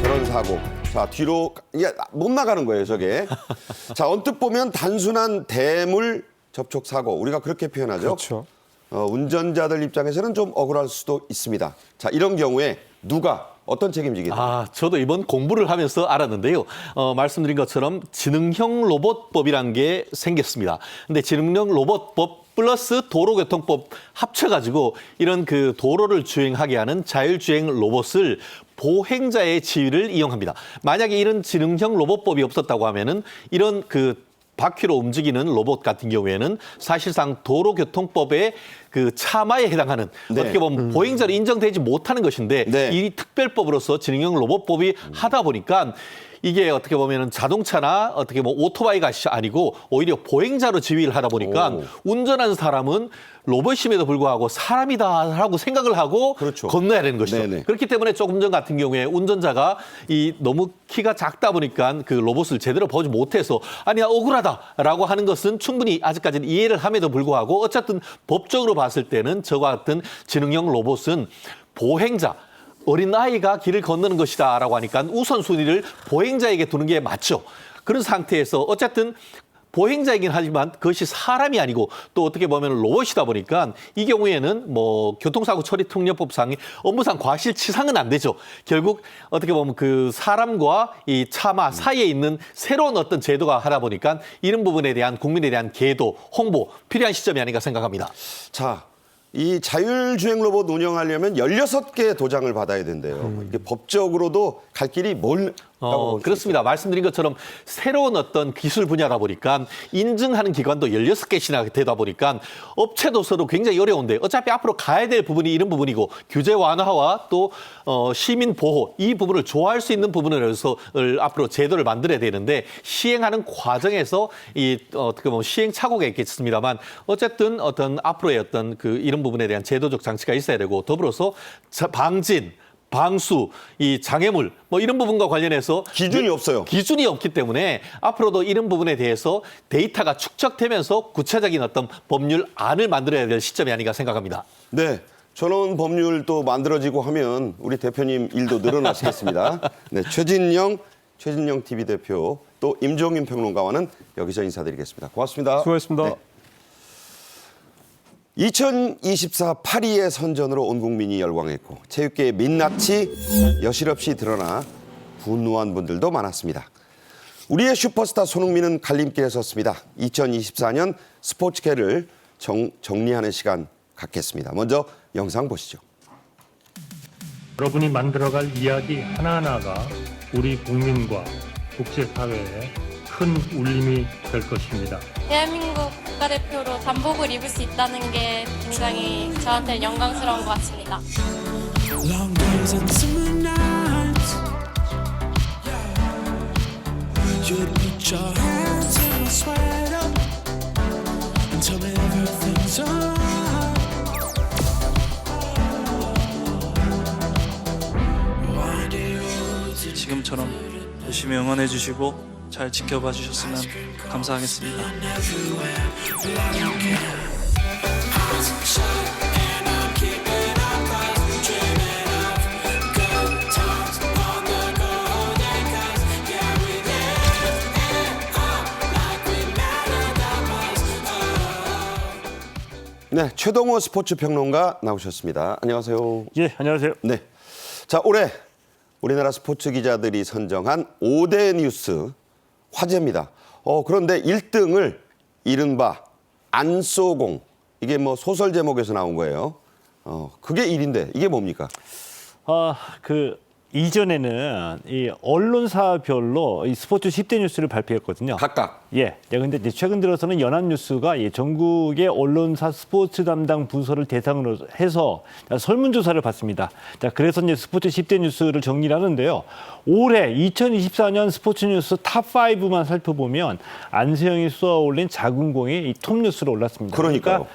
저런 사고. 자, 뒤로 이게 못 나가는 거예요, 저게. 자, 언뜻 보면 단순한 대물 접촉 사고. 우리가 그렇게 표현하죠. 그렇죠. 운전자들 입장에서는 좀 억울할 수도 있습니다. 자, 이런 경우에 누가 어떤 책임지게 됩니까? 저도 이번 공부를 하면서 알았는데요. 말씀드린 것처럼 지능형 로봇법이라는 게 생겼습니다. 근데 지능형 로봇법 플러스 도로교통법 합쳐가지고 이런 그 도로를 주행하게 하는 자율주행 로봇을 보행자의 지위를 이용합니다. 만약에 이런 지능형 로봇법이 없었다고 하면은 이런 그 바퀴로 움직이는 로봇 같은 경우에는 사실상 도로교통법의 그 차마에 해당하는 네. 어떻게 보면 보행자로 인정되지 못하는 것인데 네. 이 특별법으로서 지능형 로봇법이 하다 보니까 이게 어떻게 보면 자동차나 어떻게 뭐 오토바이가 아니고 오히려 보행자로 지휘를 하다 보니까 오. 운전하는 사람은 로봇임에도 불구하고 사람이다라고 생각을 하고 그렇죠. 건너야 되는 것이죠. 네네. 그렇기 때문에 조금 전 같은 경우에 운전자가 이 너무 키가 작다 보니까 그 로봇을 제대로 보지 못해서 아니야 억울하다라고 하는 것은 충분히 아직까지는 이해를 함에도 불구하고 어쨌든 법적으로 봤을 때는 저와 같은 지능형 로봇은 보행자 어린아이가 길을 건너는 것이다라고 하니까 우선순위를 보행자에게 두는 게 맞죠. 그런 상태에서 어쨌든 보행자이긴 하지만 그것이 사람이 아니고 또 어떻게 보면 로봇이다 보니까 이 경우에는 뭐 교통사고 처리 특례법상 업무상 과실치상은 안 되죠. 결국 어떻게 보면 그 사람과 이 차마 사이에 있는 새로운 어떤 제도가 하다 보니까 이런 부분에 대한 국민에 대한 계도, 홍보 필요한 시점이 아닌가 생각합니다. 자, 이 자율주행 로봇 운영하려면 16개 도장을 받아야 된대요. 이게 법적으로도 갈 길이 멀다고 그렇습니다. 말씀드린 것처럼 새로운 어떤 기술 분야다 보니까 인증하는 기관도 16개씩이나 되다 보니까 업체도 서로 굉장히 어려운데 어차피 앞으로 가야 될 부분이 이런 부분이고 규제 완화와 또 시민 보호 이 부분을 좋아할 수 있는 부분에서 앞으로 제도를 만들어야 되는데 시행하는 과정에서 이 어떻게 보면 시행착오가 있겠습니다만 어쨌든 어떤 앞으로의 어떤 그 이런 부분에 대한 제도적 장치가 있어야 되고 더불어서 방진 방수, 이 장애물 뭐 이런 부분과 관련해서 기준이 없어요. 기준이 없기 때문에 앞으로도 이런 부분에 대해서 데이터가 축적되면서 구체적인 어떤 법률안을 만들어야 될 시점이 아닌가 생각합니다. 네. 저런 법률도 만들어지고 하면 우리 대표님 일도 늘어나시겠습니다. 네, 최진영 TV 대표 또 임종인 평론가와는 여기서 인사드리겠습니다. 고맙습니다. 수고하셨습니다. 네. 2024 파리의 선전으로 온 국민이 열광했고 체육계의 민낯이 여실없이 드러나 분노한 분들도 많았습니다. 우리의 슈퍼스타 손흥민은 갈림길에 섰습니다. 2024년 스포츠계를 정리하는 시간 갖겠습니다. 먼저 영상 보시죠. 여러분이 만들어갈 이야기 하나하나가 우리 국민과 국제사회에 큰 울림이 될 것입니다. 대한민국 국가대표로 단복을 입을 수 있다는 게 굉장히 저한테 영광스러운 것 같습니다. Long days and summer nights. You'd put your hands in my sweater and tell me everything's alright. Why do you 지금처럼 열심히 응원해 주시고 잘 지켜봐 주셨으면 감사하겠습니다. 네, 최동호 스포츠 평론가 나오셨습니다. 안녕하세요. 예, 안녕하세요. 네. 자, 올해 우리나라 스포츠 기자들이 선정한 5대 뉴스 화제입니다. 그런데 1등을 이른바 안쏘공, 이게 뭐 소설 제목에서 나온 거예요. 그게 1인데 이게 뭡니까? 이전에는 이 언론사별로 이 스포츠 10대 뉴스를 발표했거든요. 각각. 예. 근데 이제 최근 들어서는 연합뉴스가 이 전국의 언론사 스포츠 담당 부서를 대상으로 해서 설문조사를 받습니다. 자, 그래서 이제 스포츠 10대 뉴스를 정리를 하는데요. 올해 2024년 스포츠 뉴스 탑5만 살펴보면 안세영이 쏘아올린 작은 공이 이 톱 뉴스로 올랐습니다. 그러니까요.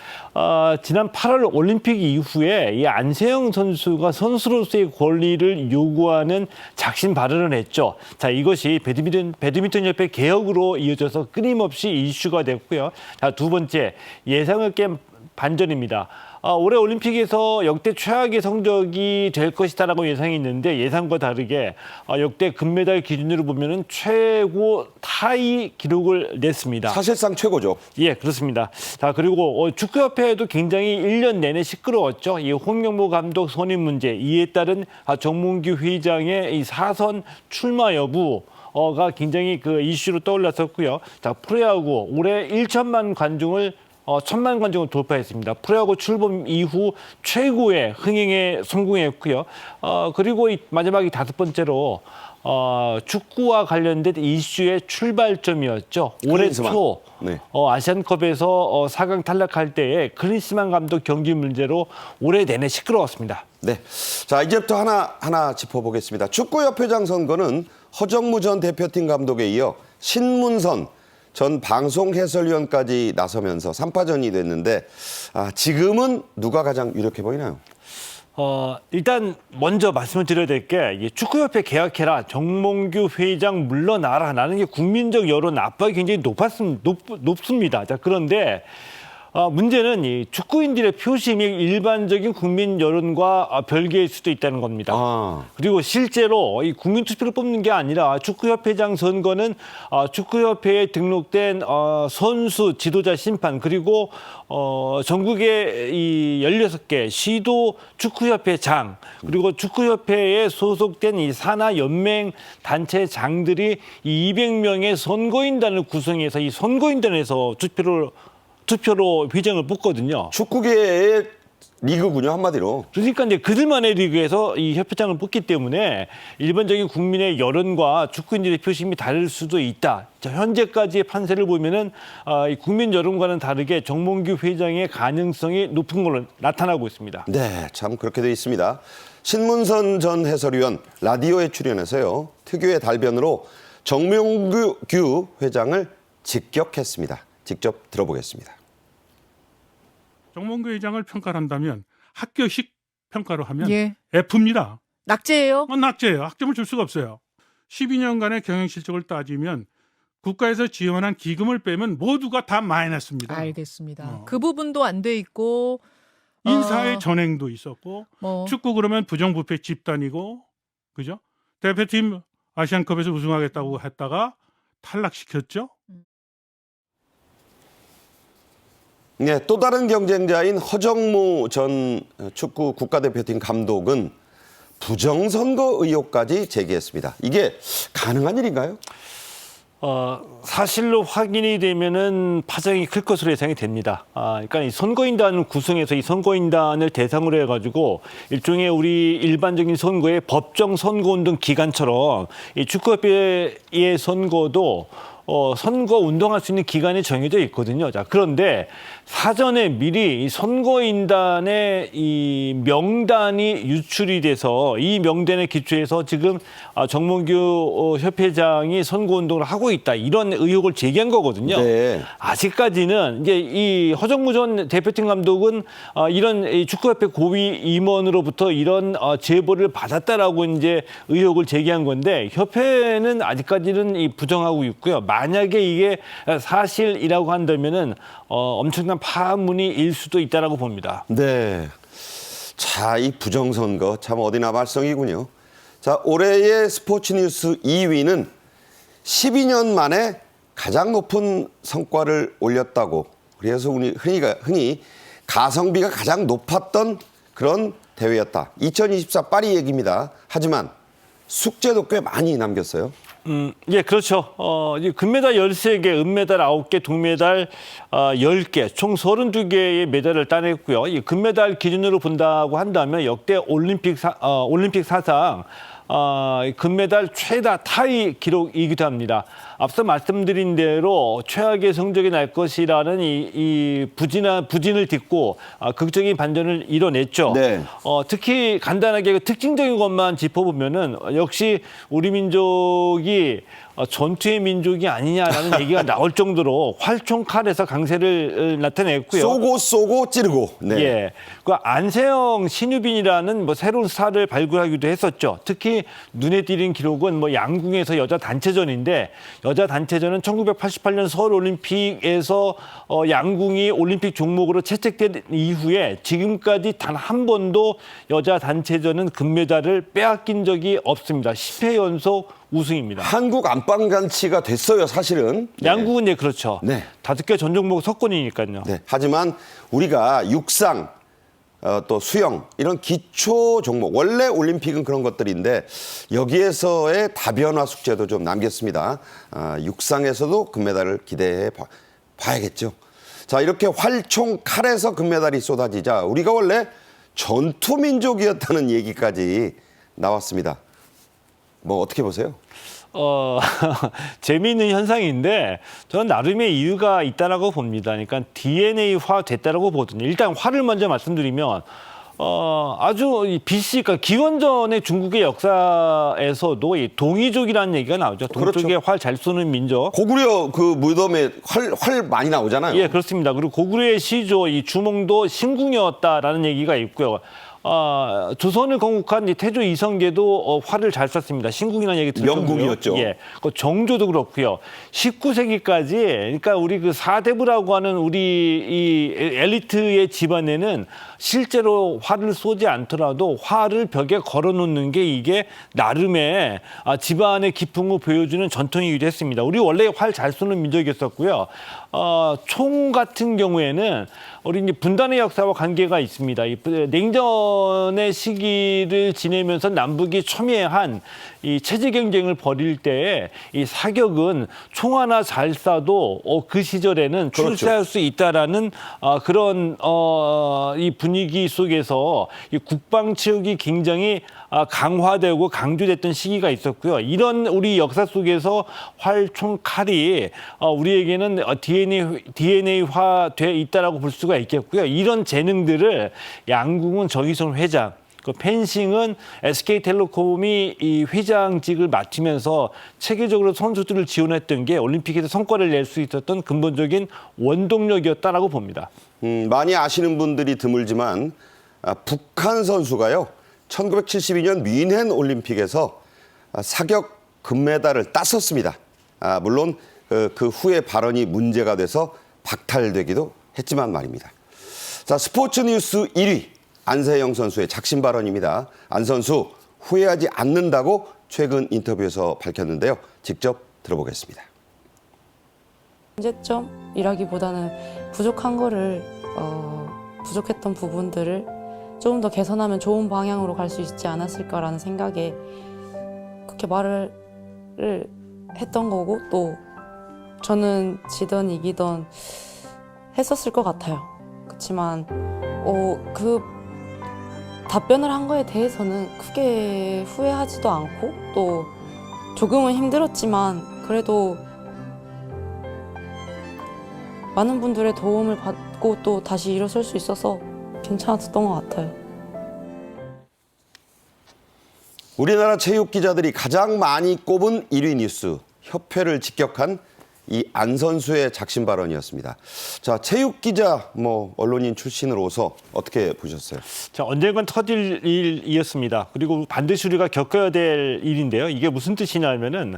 지난 8월 올림픽 이후에 이 안세영 선수가 선수로서의 권리를 요구하는 요구하는 작심 발언을 했죠. 자, 이것이 배드민턴 협회 개혁으로 이어져서 끊임없이 이슈가 됐고요. 자, 두 번째, 예상을 깬 반전입니다. 올해 올림픽에서 역대 최악의 성적이 될 것이다라고 예상이 있는데 예상과 다르게 역대 금메달 기준으로 보면은 최고 타이 기록을 냈습니다. 사실상 최고죠. 예, 그렇습니다. 자, 그리고 축구협회에도 굉장히 1년 내내 시끄러웠죠. 이 홍명보 감독 선임 문제, 이에 따른 정몽규 회장의 이 사선 출마 여부가 굉장히 그 이슈로 떠올랐었고요. 자, 프로야구 올해 1천만 관중을 1,000만 관중을 돌파했습니다. 프로야구 출범 이후 최고의 흥행에 성공했고요. 그리고 마지막이 다섯 번째로 축구와 관련된 이슈의 출발점이었죠. 올해 클린스만. 초 네. 아시안컵에서 4강 탈락할 때에 클린스만 감독 경기 문제로 올해 내내 시끄러웠습니다. 네. 자, 이제부터 하나 짚어보겠습니다. 축구협회장 선거는 허정무 전 대표팀 감독에 이어 신문선 전 방송 해설위원까지 나서면서 3파전이 됐는데 지금은 누가 가장 유력해 보이나요? 일단 먼저 말씀을 드려야 될 게 축구협회 개혁해라, 정몽규 회장 물러나라라는 게 국민적 여론 압박이 굉장히 높습니다. 자, 그런데 문제는 이 축구인들의 표심이 일반적인 국민 여론과 별개일 수도 있다는 겁니다. 그리고 실제로 이 국민 투표를 뽑는 게 아니라 축구협회장 선거는 축구협회에 등록된 선수, 지도자, 심판 그리고 전국의 이 16개 시도 축구협회장 그리고 축구협회에 소속된 이 산하 연맹 단체 장들이 이 200명의 선거인단을 구성해서 이 선거인단에서 투표로 회장을 뽑거든요. 축구계의 리그군요, 한마디로. 그러니까 이제 그들만의 리그에서 이 협회장을 뽑기 때문에 일반적인 국민의 여론과 축구인들의 표심이 다를 수도 있다. 자, 현재까지의 판세를 보면은 이 국민 여론과는 다르게 정몽규 회장의 가능성이 높은 걸로 나타나고 있습니다. 네, 참 그렇게 돼 있습니다. 신문선 전 해설위원 라디오에 출연해서요. 특유의 달변으로 정몽규 회장을 직격했습니다. 직접 들어보겠습니다. 정몽규 회장을 평가를 한다면 학교식 평가로 하면 예. F입니다. 낙제예요? 낙제예요. 학점을 줄 수가 없어요. 12년간의 경영 실적을 따지면 국가에서 지원한 기금을 빼면 모두가 다 마이너스입니다. 알겠습니다. 그 부분도 안 돼 있고 인사의 전횡도 있었고 축구 그러면 부정부패 집단이고 그죠? 대표팀 아시안컵에서 우승하겠다고 했다가 탈락시켰죠. 네, 또 다른 경쟁자인 허정무 전 축구 국가대표팀 감독은 부정선거 의혹까지 제기했습니다. 이게 가능한 일인가요? 사실로 확인이 되면은 파장이 클 것으로 예상이 됩니다. 그러니까 이 선거인단을 구성해서 이 선거인단을 대상으로 해가지고 일종의 우리 일반적인 선거의 법정 선거운동 기간처럼 이 축구협회의 선거도 선거 운동할 수 있는 기간이 정해져 있거든요. 자, 그런데 사전에 미리 이 선거인단의 이 명단이 유출이 돼서 이 명단에 기초해서 지금 정몽규 협회장이 선거 운동을 하고 있다 이런 의혹을 제기한 거거든요. 네. 아직까지는 이제 이 허정무 전 대표팀 감독은 이런 축구협회 고위 임원으로부터 이런 제보를 받았다라고 이제 의혹을 제기한 건데 협회는 아직까지는 이 부정하고 있고요. 만약에 이게 사실이라고 한다면은 엄청난 파문이 일 수도 있다라고 봅니다. 네. 자, 이 부정선거 참 어디나 말썽이군요. 자, 올해의 스포츠 뉴스 2위는 12년 만에 가장 높은 성과를 올렸다고. 그래서 흔히 가성비가 가장 높았던 그런 대회였다. 2024 파리 얘기입니다. 하지만 숙제도 꽤 많이 남겼어요. 예, 그렇죠. 금메달 13개, 은메달 9개, 동메달 10개, 총 32개의 메달을 따냈고요. 이 금메달 기준으로 본다고 한다면 역대 올림픽 사상 금메달 최다 타이 기록이기도 합니다. 앞서 말씀드린 대로 최악의 성적이 날 것이라는 이 부진을 딛고 극적인 반전을 이뤄냈죠. 네. 특히 간단하게 특징적인 것만 짚어보면은 역시 우리 민족이 전투의 민족이 아니냐라는 얘기가 나올 정도로 활총 칼에서 강세를 나타냈고요. 쏘고 찌르고. 네. 예, 그 안세영 신유빈이라는 뭐 새로운 스타를 발굴하기도 했었죠. 특히 눈에 띄는 기록은 뭐 양궁에서 여자 단체전인데 여자 단체전은 1988년 서울 올림픽에서 양궁이 올림픽 종목으로 채택된 이후에 지금까지 단 한 번도 여자 단체전은 금메달을 빼앗긴 적이 없습니다. 10회 연속 우승입니다. 한국 안방잔치가 됐어요, 사실은. 네. 양궁은 예, 그렇죠. 네. 5개 전 종목 석권이니까요. 네. 하지만 우리가 육상, 또 수영 이런 기초 종목, 원래 올림픽은 그런 것들인데 여기에서의 다변화 숙제도 좀 남겼습니다. 육상에서도 금메달을 기대해 봐야겠죠. 자, 이렇게 활총 칼에서 금메달이 쏟아지자 우리가 원래 전투 민족이었다는 얘기까지 나왔습니다. 뭐 어떻게 보세요? 재미있는 현상인데 저는 나름의 이유가 있다라고 봅니다. 그러니까 DNA화 됐다라고 보거든요. 일단 화를 먼저 말씀드리면 아주 BC, 그러니까 기원전의 중국의 역사에서도 이 동이족이라는 얘기가 나오죠. 동쪽에 그렇죠. 활 잘 쏘는 민족. 고구려 그 무덤에 활 많이 나오잖아요. 예, 그렇습니다. 그리고 고구려의 시조 이 주몽도 신궁이었다라는 얘기가 있고요. 조선을 건국한 이 태조 이성계도 활을 잘 쐈습니다. 신궁이라는 얘기 들었고요. 명궁이었죠. 예, 그 정조도 그렇고요. 19세기까지, 그러니까 우리 그 사대부라고 하는 우리 이 엘리트의 집안에는 실제로 활을 쏘지 않더라도 활을 벽에 걸어놓는 게 이게 나름의 집안의 기풍을 보여주는 전통이기도 했습니다. 우리 원래 활 잘 쏘는 민족이었었고요. 총 같은 경우에는 우리 이제 분단의 역사와 관계가 있습니다. 이 냉전의 시기를 지내면서 남북이 첨예한 이 체제 경쟁을 벌일 때 이 사격은 총 하나 잘 쏴도 그 시절에는 출세할 수 있다라는 그런 이 분위기 속에서 이 국방 체육이 굉장히 강화되고 강조됐던 시기가 있었고요. 이런 우리 역사 속에서 활총 칼이 우리에게는 DNA화돼 있다라고 볼 수가 있겠고요. 이런 재능들을 양궁은 정의선 회장, 그 펜싱은 SK텔레콤이 이 회장직을 맡으면서 체계적으로 선수들을 지원했던 게 올림픽에서 성과를 낼 수 있었던 근본적인 원동력이었다라고 봅니다. 많이 아시는 분들이 드물지만 북한 선수가요. 1972년 뮌헨 올림픽에서 사격 금메달을 땄었습니다. 물론 그 후에 발언이 문제가 돼서 박탈되기도 했지만 말입니다. 자, 스포츠 뉴스 1위 안세영 선수의 작심 발언입니다. 안 선수 후회하지 않는다고 최근 인터뷰에서 밝혔는데요. 직접 들어보겠습니다. 문제점이라기보다는 부족한 거를 부족했던 부분들을 조금 더 개선하면 좋은 방향으로 갈 수 있지 않았을까라는 생각에 그렇게 말을 했던 거고, 또 저는 지던 이기던 했었을 것 같아요. 그렇지만 그 답변을 한 거에 대해서는 크게 후회하지도 않고, 또 조금은 힘들었지만 그래도 많은 분들의 도움을 받고 또 다시 일어설 수 있어서 괜찮았던 것 같아요. 우리나라 체육 기자들이 가장 많이 꼽은 1위 뉴스, 협회를 직격한 이 안 선수의 작심 발언이었습니다. 자, 체육 기자, 언론인 출신으로서 어떻게 보셨어요? 자, 언젠간 터질 일이었습니다. 그리고 반드시 우리가 겪어야 될 일인데요. 이게 무슨 뜻이냐면은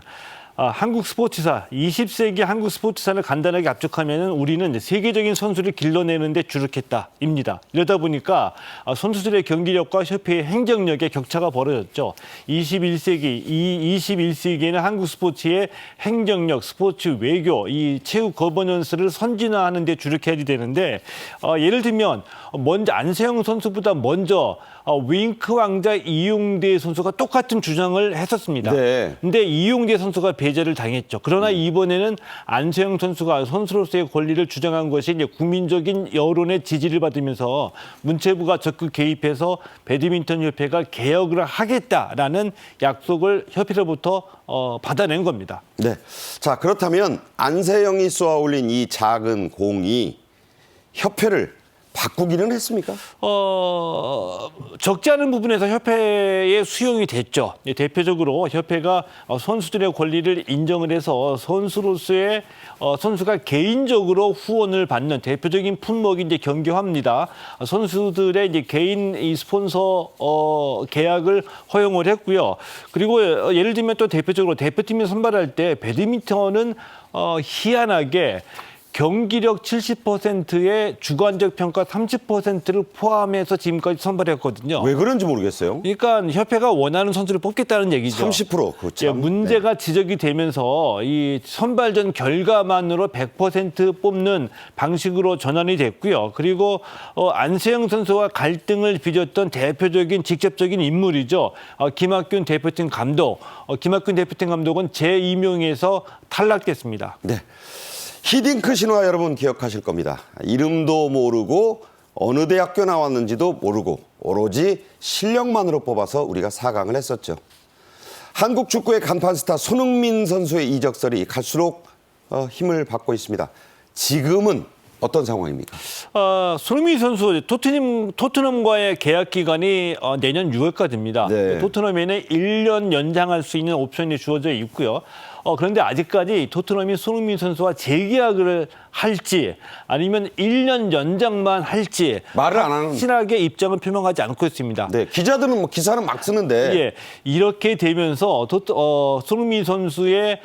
한국 스포츠사, 20세기 한국 스포츠사를 간단하게 압축하면 우리는 세계적인 선수를 길러내는 데 주력했다입니다. 이러다 보니까 선수들의 경기력과 협회의 행정력의 격차가 벌어졌죠. 21세기에는 한국 스포츠의 행정력, 스포츠 외교, 이 체육 거버넌스를 선진화하는 데 주력해야 되는데, 예를 들면 먼저 안세영 선수보다 먼저 윙크 왕자 이용대 선수가 똑같은 주장을 했었습니다. 네. 근데 이용대 선수가 배제를 당했죠. 그러나 이번에는 안세영 선수가 선수로서의 권리를 주장한 것이 이제 국민적인 여론의 지지를 받으면서 문체부가 적극 개입해서 배드민턴 협회가 개혁을 하겠다라는 약속을 협회로부터 받아낸 겁니다. 네. 자, 그렇다면 안세영이 쏘아 올린 이 작은 공이 협회를 바꾸기는 했습니까? 적지 않은 부분에서 협회에 수용이 됐죠. 대표적으로 협회가 선수들의 권리를 인정을 해서 선수로서의 선수가 개인적으로 후원을 받는 대표적인 품목이 이제 경기화입니다. 선수들의 이제 개인 이 스폰서 계약을 허용을 했고요. 그리고 예를 들면 또 대표적으로 대표팀이 선발할 때 배드민턴은 희한하게 경기력 70%의 주관적 평가 30%를 포함해서 지금까지 선발했거든요. 왜 그런지 모르겠어요. 그러니까 협회가 원하는 선수를 뽑겠다는 얘기죠. 30% 그거 참. 문제가 지적이 되면서 이 선발전 결과만으로 100% 뽑는 방식으로 전환이 됐고요. 그리고 안세영 선수와 갈등을 빚었던 대표적인 직접적인 인물이죠. 김학균 대표팀 감독. 김학균 대표팀 감독은 재임용에서 탈락됐습니다. 네. 히딩크 신화 여러분 기억하실 겁니다. 이름도 모르고 어느 대학교 나왔는지도 모르고 오로지 실력만으로 뽑아서 우리가 4강을 했었죠. 한국 축구의 간판 스타 손흥민 선수의 이적설이 갈수록 힘을 받고 있습니다. 지금은 어떤 상황입니까? 손흥민 선수 토트넘과의 계약 기간이 내년 6월까지입니다. 네. 토트넘에는 1년 연장할 수 있는 옵션이 주어져 있고요. 그런데 아직까지 토트넘이 손흥민 선수와 재계약을 할지 아니면 1년 연장만 할지 말을 안 하는. 확실하게 입장을 표명하지 않고 있습니다. 네, 기자들은 뭐 기사는 막 쓰는데. 예, 이렇게 되면서 손흥민 선수의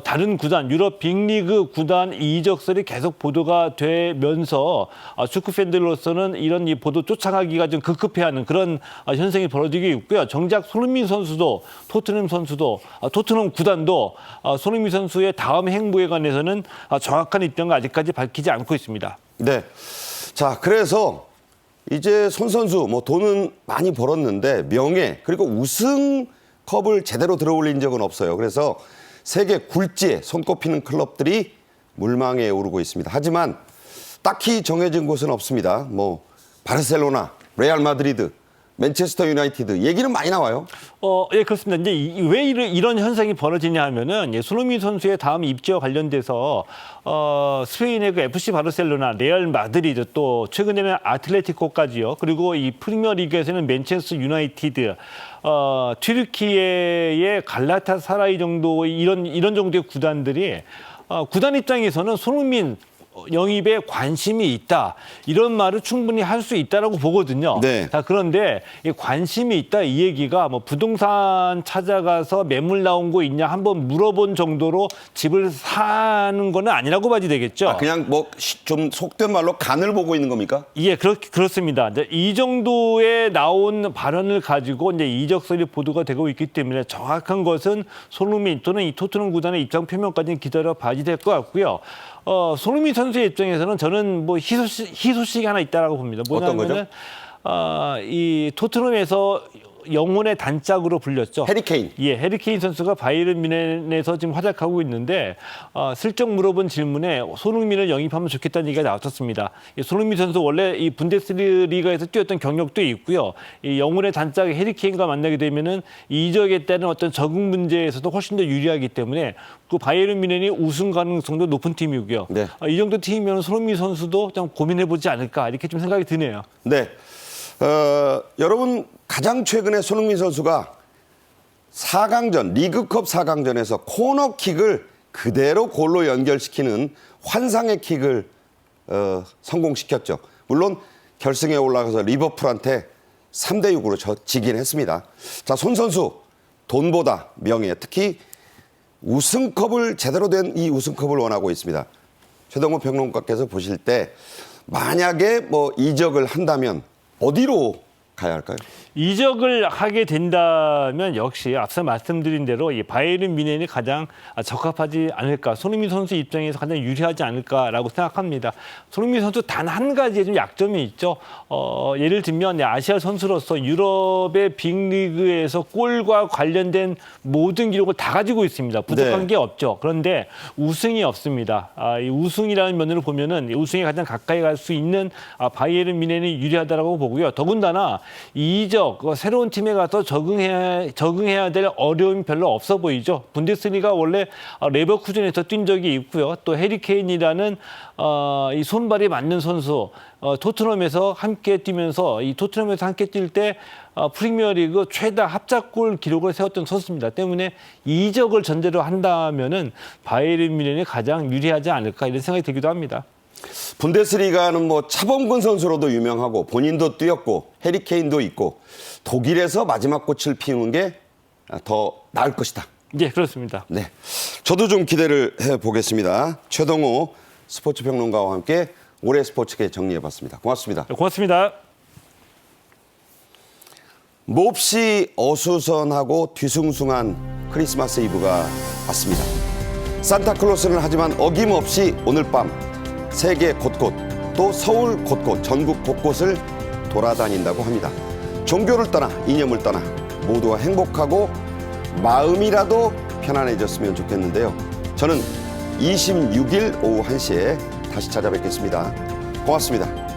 다른 구단, 유럽 빅리그 구단 이적설이 계속 보도가 되면서 축구 팬들로서는 이런 이 보도 쫓아가기가 좀 급급해하는 그런 현상이 벌어지고 있고요. 정작 손흥민 선수도 토트넘 구단도 손흥민 선수의 다음 행보에 관해서는 정확한 입장을 아직까지 밝히지 않고 있습니다. 네. 자, 그래서 이제 손 선수 뭐 돈은 많이 벌었는데 명예 그리고 우승컵을 제대로 들어올린 적은 없어요. 그래서 세계 굴지에 손꼽히는 클럽들이 물망에 오르고 있습니다. 하지만 딱히 정해진 곳은 없습니다. 뭐 바르셀로나, 레알 마드리드, 맨체스터 유나이티드 얘기는 많이 나와요. 예, 그렇습니다. 이제 왜 이런 현상이 벌어지냐 하면은 손흥민 선수의 다음 입지와 관련돼서 스페인의 그 FC 바르셀로나, 레알 마드리드 또 최근에는 아틀레티코까지요. 그리고 이 프리미어리그에서는 맨체스터 유나이티드, 튀르키예의 갈라타사라이 정도 이런 정도의 구단들이 구단 입장에서는 손흥민 영입에 관심이 있다. 이런 말을 충분히 할 수 있다라고 보거든요. 네. 자, 그런데 이 관심이 있다 이 얘기가 뭐 부동산 찾아가서 매물 나온 거 있냐 한번 물어본 정도로 집을 사는 거는 아니라고 봐야 되겠죠. 그냥 뭐 좀 속된 말로 간을 보고 있는 겁니까? 예, 그렇습니다. 이제 이 정도의 나온 발언을 가지고 이제 이적설이 보도가 되고 있기 때문에 정확한 것은 손흥민 또는 이 토트넘 구단의 입장 표명까지는 기다려 봐야 될 것 같고요. 손흥민 선수의 입장에서는 저는 뭐 희소식이 하나 있다라고 봅니다. 어떤 거죠? 이 토트넘에서 영혼의 단짝으로 불렸죠. 해리케인. 예, 해리케인 선수가 바이에른 뮌헨에서 지금 활약하고 있는데 슬쩍 물어본 질문에 손흥민을 영입하면 좋겠다는 얘기가 나왔었습니다. 손흥민 선수 원래 이 분데스리가에서 뛰었던 경력도 있고요. 이 영혼의 단짝 해리케인과 만나게 되면은 이적에 따른 어떤 적응 문제에서도 훨씬 더 유리하기 때문에 그 바이에른 뮌헨이 우승 가능성도 높은 팀이고요. 네. 이 정도 팀이면 손흥민 선수도 좀 고민해보지 않을까 이렇게 좀 생각이 드네요. 네. 여러분 가장 최근에 손흥민 선수가 4강전 리그컵 4강전에서 코너킥을 그대로 골로 연결시키는 환상의 킥을 성공시켰죠. 물론 결승에 올라가서 리버풀한테 3대6으로 지긴 했습니다. 자, 손 선수 돈보다 명예, 특히 우승컵을 제대로 된 이 우승컵을 원하고 있습니다. 최동호 평론가께서 보실 때 만약에 뭐 이적을 한다면 어디로 가야 할까요? 이적을 하게 된다면 역시 앞서 말씀드린 대로 이 바이에른 뮌헨이 가장 적합하지 않을까, 손흥민 선수 입장에서 가장 유리하지 않을까라고 생각합니다. 손흥민 선수 단 한 가지의 좀 약점이 있죠. 예를 들면 아시아 선수로서 유럽의 빅리그에서 골과 관련된 모든 기록을 다 가지고 있습니다. 부족한 네. 게 없죠. 그런데 우승이 없습니다. 이 우승이라는 면으로 보면은 우승에 가장 가까이 갈 수 있는 바이에른 뮌헨이 유리하다라고 보고요. 더군다나 이적, 새로운 팀에 가서 적응해야 될 어려움이 별로 없어 보이죠. 분데스리가 원래 레버쿠젠에서 뛴 적이 있고요. 또 해리 케인이라는 이 손발이 맞는 선수, 토트넘에서 함께 뛰면서 이 토트넘에서 함께 뛸 때 프리미어리그 최다 합작골 기록을 세웠던 선수입니다. 때문에 이적을 전제로 한다면은 바이에른 뮌헨이 가장 유리하지 않을까 이런 생각이 들기도 합니다. 분데스리가는 뭐 차범근 선수로도 유명하고 본인도 뛰었고 해리 케인도 있고 독일에서 마지막 꽃을 피우는 게 더 나을 것이다. 네, 그렇습니다. 네, 저도 좀 기대를 해보겠습니다. 최동호 스포츠 평론가와 함께 올해 스포츠계 정리해봤습니다. 고맙습니다. 고맙습니다. 몹시 어수선하고 뒤숭숭한 크리스마스 이브가 왔습니다. 산타클로스는 하지만 어김없이 오늘 밤 세계 곳곳 또 서울 곳곳 전국 곳곳을 돌아다닌다고 합니다. 종교를 떠나 이념을 떠나 모두가 행복하고 마음이라도 편안해졌으면 좋겠는데요. 저는 26일 오후 1시에 다시 찾아뵙겠습니다. 고맙습니다.